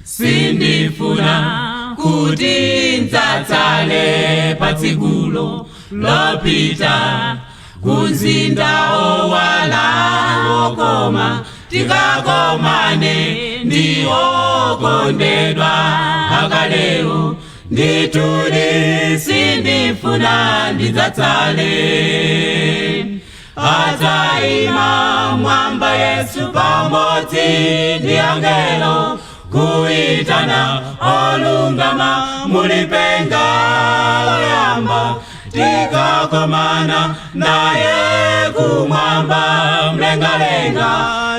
sindifuna kuti ndzatsale patsikulo lopita kumzinda owala wokoma tikakomane ndi okondedwa akalewo nditudi sindifuna ndidzatsale adzayima mwamba Yesu pamodzi ndi angelo kuitana olungama mulipenga loyamba tikakomana naye kumwamba mlengalenga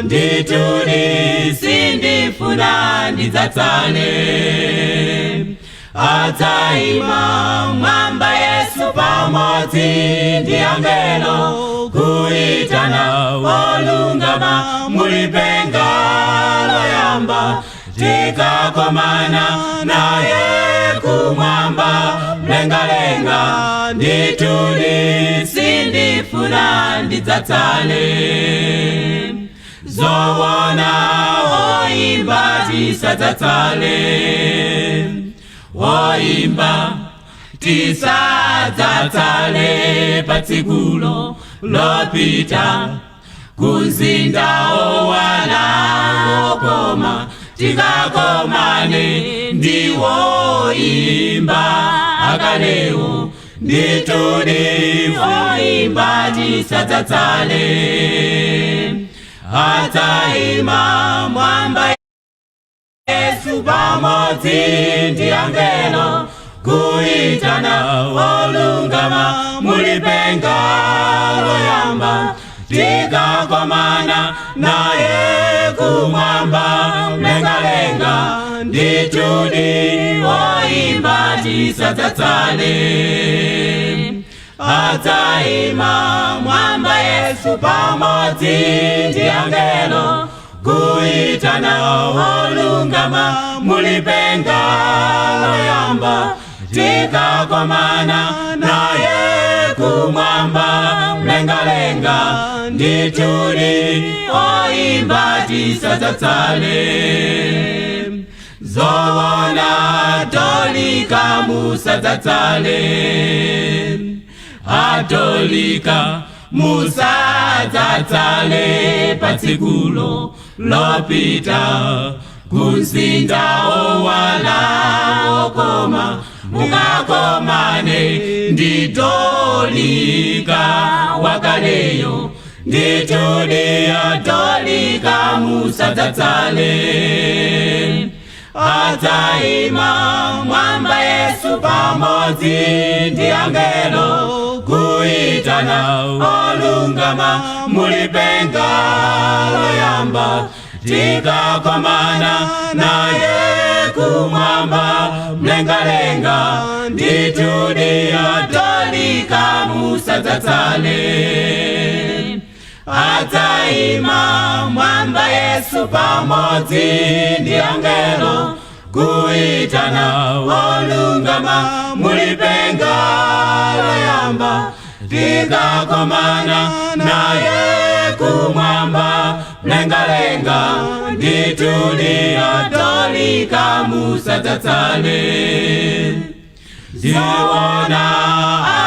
nditudi sindifuna ndidzatsale adzayima mwamba Yesu pamodzi ndi angelo kuitana olungama mulipenga loyamba tikakomana naye kumwamba mlengalenga nditudi sindifuna ndidzatsale zoona oimba tisadzatsale oimba tisadzatsale patsikulo lopita kumzinda owala wokoma tikakomane ndi woimba akalewo nditudi woimba tisadzatsale adzayima mwamba Yesu pamodzi ndi angelo kuitana olungama mulipenga loyamba tikakomana naye kumwamba mlengalenga nditudi woimba tisadzatsale adzayima mwamba Yesu pamodzi ndi angelo kuitana olungama mulipenga loyamba tikakomana naye kumwamba mlengalenga nditudi oimba tisadzatsale zoona atolika musadzatsale atolika musadzatsale patsikulo lopita kumzinda owala wokoma mukakomane nditolika wakaleyo nditudi atolika musadzatsale adzayima mwamba Yesu pamodzi ndi angelo kuitana olungama mulipenga loyamba tikakomana naye kumwamba mlengalenga nditudi atolika musadzatsale adzayima mwamba Yesu pamodzi ndi angelo kuitana olungama mulipenga loyamba tikakomana naye kumwamba mlengalenga nditudi atolika musadzatsale ziona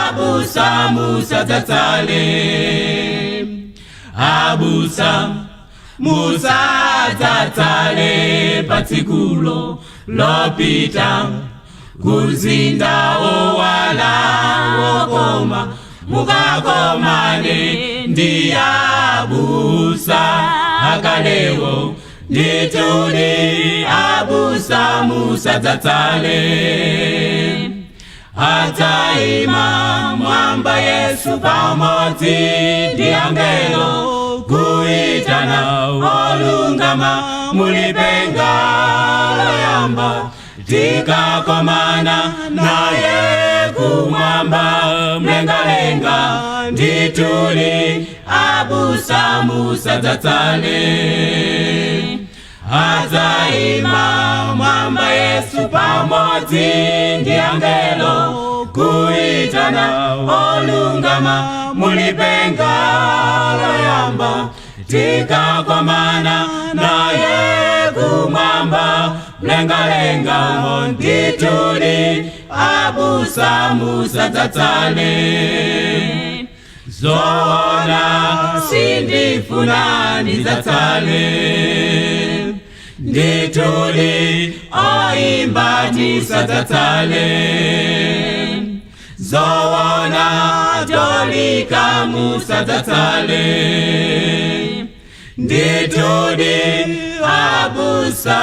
abusa musadzatsale abusa musadzatsale patsikulo lopita kumzinda owala wokoma mukakomane ndi abusa akalewo nditudi abusa musadzatsale adzayima mwamba Yesu pamodzi ndi angelo kuitana olungama mulipenga loyamba tikakomana naye kumwamba mlengalenga nditudi abusa musadzatsale adzayima mwamba Yesu pamodzi ndi angelo kuitana olungama mulipenga loyamba tikakomana naye kumwamba, mlengalenga umo ndituli, abusa musadzatale. Zoona sindifuna ndidzatsale, ndituli oimba tisadzatsale. Zoona tolika musadzatsale, ndituli abusa